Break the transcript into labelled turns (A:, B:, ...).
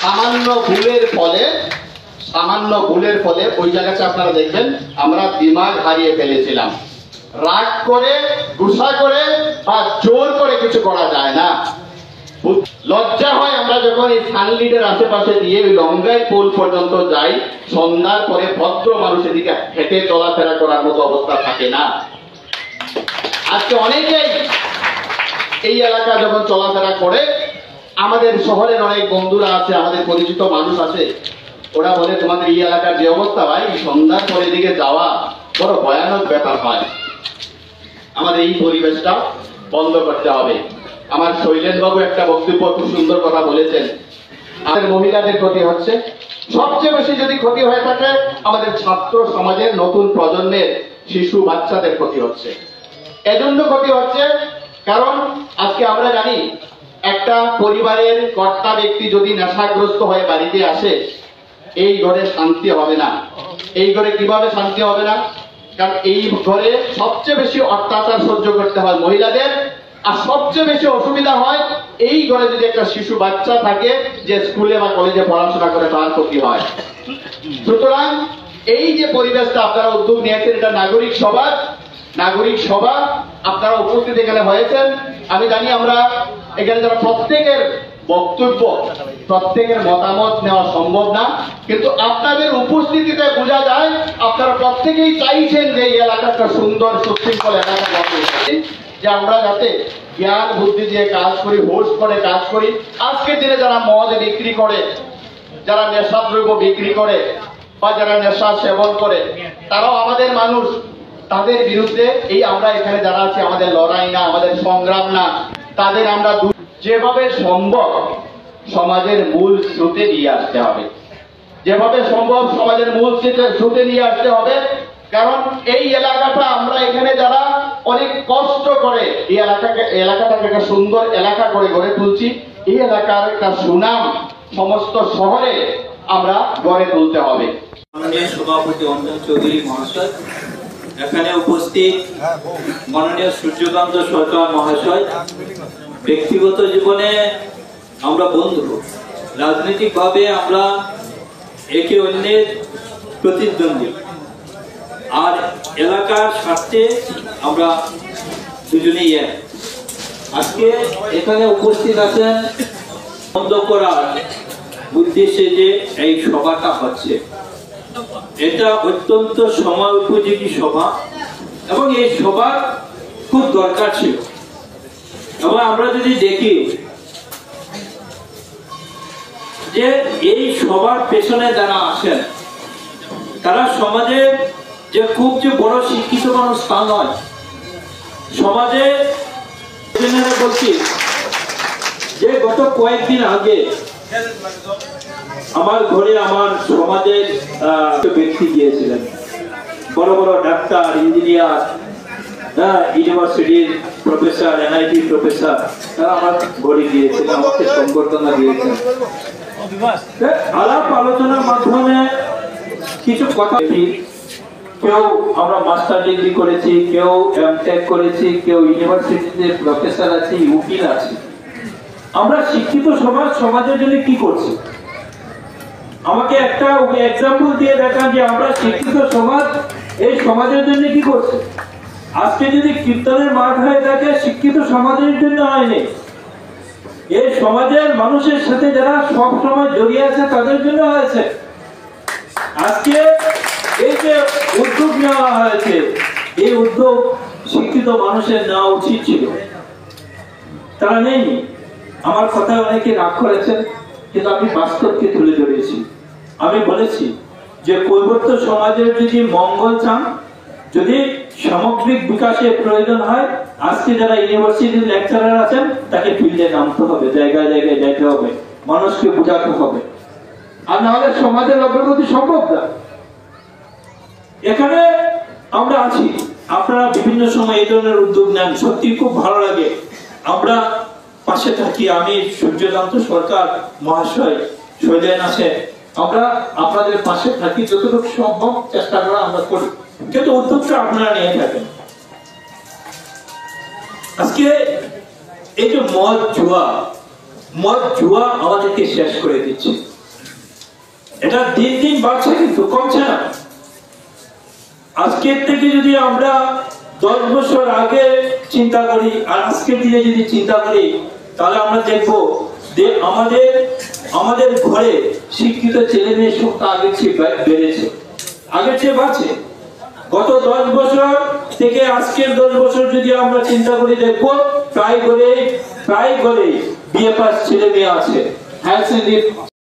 A: সামান্য ভুলের ফলে ওই জায়গাটা আপনারা দেখবেন আমরা দিমাগ হারিয়ে ফেলেছিলাম। রাগ করে, গুসা করে বা জোর করে কিছু করা যায় না। লজ্জা হয় আমরা যখন এই সানলিডের আশেপাশে দিয়ে ওই লঙ্গাই পোল পর্যন্ত যাই, সন্ধ্যার পরে ভদ্র মানুষের দিকে হেঁটে চলাফেরা করার মতো অবস্থা থাকে না। আজকে অনেকেই এই এলাকা যখন চলাফেরা করে, আমাদের শহরের অনেক বন্ধুরা আছে, আমাদের পরিচিত মানুষ আছে, ওরা বলে তোমাদের এই এলাকার যে অবস্থা ভাই, সন্ধ্যার পরের দিকে যাওয়া বড় ভয়ানক ব্যাপার হয়। আমাদের এই পরিবেশটা বন্ধ করতে হবে। আমার শৈলেন বাবু একটা বক্তব্য খুব সুন্দর কথা বলেছেন, আমাদের মহিলাদের ক্ষতি হচ্ছে, সবচেয়ে বেশি যদি ক্ষতি হয়ে থাকে আমাদের ছাত্র সমাজের নতুন প্রজন্মের শিশু বাচ্চাদের ক্ষতি হচ্ছে। এজন্য ক্ষতি হচ্ছে কারণ আজকে আমরা জানি একটা পরিবারের কর্তা ব্যক্তি যদি নেশাগ্রস্ত হয়ে বাড়িতে আসে, এই ঘরে শান্তি হবে না। এই ঘরে কিভাবে শান্তি হবে না? কারণ এই ঘরে সবচেয়ে বেশি অত্যাচার সহ্য করতে হয় মহিলাদের, আর সবচেয়ে বেশি অসুবিধা হয় এই ঘরে যদি একটা শিশু বাচ্চা থাকে যে স্কুলে বা কলেজে পড়াশোনা করে, তার ক্ষতি হয়। সুতরাং এই যে পরিবেশটা আপনারা উদ্যোগ নিয়েছেন, এটা নাগরিক সভা আপনারা উপস্থিত এখানে হয়েছেন। আমি জানি আমরা এখানে যারা প্রত্যেকের বক্তব্য, প্রত্যেকের মতামত নেওয়া সম্ভব না, কিন্তু আপনাদের উপস্থিতিতে বোঝা যায় আপনারা প্রত্যেকেই চাইছেন যে এই এলাকাটা সুন্দর সুশৃঙ্খল এলাকা গঠন, যে আমরা যাতে জ্ঞান বুদ্ধি দিয়ে কাজ করি, হোশ করে কাজ করি। আজকের দিনে যারা মদ বিক্রি করে, যারা নেশাদ্রব্য বিক্রি করে বা যারা নেশা সেবন করে, তারাও আমাদের মানুষ। তাদের বিরুদ্ধে এই আমরা এখানে যারা আছি, আমাদের লড়াই না, আমাদের সংগ্রাম না, তাদের আমরা যেভাবে সম্ভব সমাজের মূল স্রোতে নিয়ে আসতে হবে, যেভাবে সম্ভব সমাজের মূল স্রোতে নিয়ে আসতে হবে। কারণ এই এলাকাটা আমরা এখানে যারা অনেক কষ্ট করে এই এলাকাটাকে একটা সুন্দর এলাকা করে গড়ে তুলছি, এই এলাকার একটা সুনাম সমস্ত শহরে আমরা গড়ে তুলতে হবে।
B: মাননীয় সভাপতি অঞ্জন চৌধুরী মহাশয়, এখানে উপস্থিত মাননীয় সূর্যকান্ত সরকার মহাশয়, ব্যক্তিগত জীবনে আমরা বন্ধু, রাজনৈতিক ভাবে আমরা একে অন্যের প্রতিদ্বন্দ্বী, আর এলাকার স্বার্থে আমরা দুজনেই এক। আজকে এখানে উপস্থিত আছেন বন্ধ করার উদ্দেশ্যে যে এই সভাটা হচ্ছে, এটা অত্যন্ত সময় উপযোগী সভা এবং এই সভা খুব দরকার ছিল। এবং আমরা যদি দেখি যে এই সবার পেছনে যারা আসেন, তারা সমাজে যে খুব যে বড় শিক্ষিত মানুষ তা নয়, সমাজে বলছি যে গত কয়েকদিন আগে আমার ঘরে আমার সমাজের ব্যক্তি গিয়েছিলেন, বড় বড় ডাক্তার, ইঞ্জিনিয়ার, ইউনিভার্সিটির প্রফেসর, NIT প্রফেসর, তারা আমার ঘরে গিয়েছিলেন, আমাকে সংবর্ধনা দিয়েছেন। আলাপ আলোচনার মাধ্যমে কিছু কথা, কেউ আমরা মাস্টার ডিগ্রি করেছি, কেউ MTech করেছি, কেউ ইউনিভার্সিটিতে প্রফেসর আছে, উকিল আছে। আমরা শিক্ষিত সমাজের জন্য কি করছি? আমাকে একটা এক্সাম্পল দিয়ে দেখান যে আমরা শিক্ষিত সমাজ এই সমাজের জন্য কি করছে। আজকে যদি কীর্তনের মাঠ হয়ে থাকে, শিক্ষিত সমাজের জন্য হয়নি, এই সমাজের মানুষের সাথে যারা সব সময় জড়িয়ে আছে তাদের জন্য হয়েছে। আজকে এই যে উদ্যোগ নেওয়া হয়েছে, এই উদ্যোগ শিক্ষিত মানুষের নেওয়া উচিত ছিল, তারা নেয়নি। আমার কথায় অনেকে রাগ করেছেন, কিন্তু আমি বাস্তবকে তুলে ধরেছি। আমি বলেছি যে কৈবর্ত সমাজের যদি মঙ্গল চান, যদি সামগ্রিক বিকাশের প্রয়োজন হয়, আজকে যারা ইউনিভার্সিটির লেকচারার আছেন তাকে ফিল্ডে নামতে হবে, জায়গায় জায়গায় যেতে হবে, মানুষকে বোঝাতে হবে, আর নাহলে সমাজের অগ্রগতি সম্ভব না। এখানে আমরা আছি, আপনারা বিভিন্ন সময় এই ধরনের উদ্যোগ নেন, সত্যি খুব ভালো লাগে। আমরা পাশে থাকি, আমি সূর্যকান্ত সরকার মহাশয়, শৈলেন আছে, আমরা আপনাদের পাশে থাকি, যতটুকু সম্ভব চেষ্টা করা আমরা করি, কিন্তু উদ্যোগটা আপনারা নিয়ে থাকেন। আজকে এই যে মদ জুয়া আমাদেরকে শেষ করে দিচ্ছে। এটা দিন দিন বাড়ছে, কিন্তু কমছে না। আজকের থেকে যদি আমরা 10 বছর আগে চিন্তা করি আর আজকের দিনে যদি চিন্তা করি, তাহলে আমরা দেখবো যে আমাদের ঘরে শিক্ষিত ছেলে মেয়ের সংখ্যা আগের চেয়ে বেড়েছে, আগের চেয়ে বাড়ছে। গত 10 বছর থেকে আজকের 10 বছর যদি আমরা চিন্তা করি, দেখবো প্রায় করে বিএ পাস ছেলে মেয়ে আছে।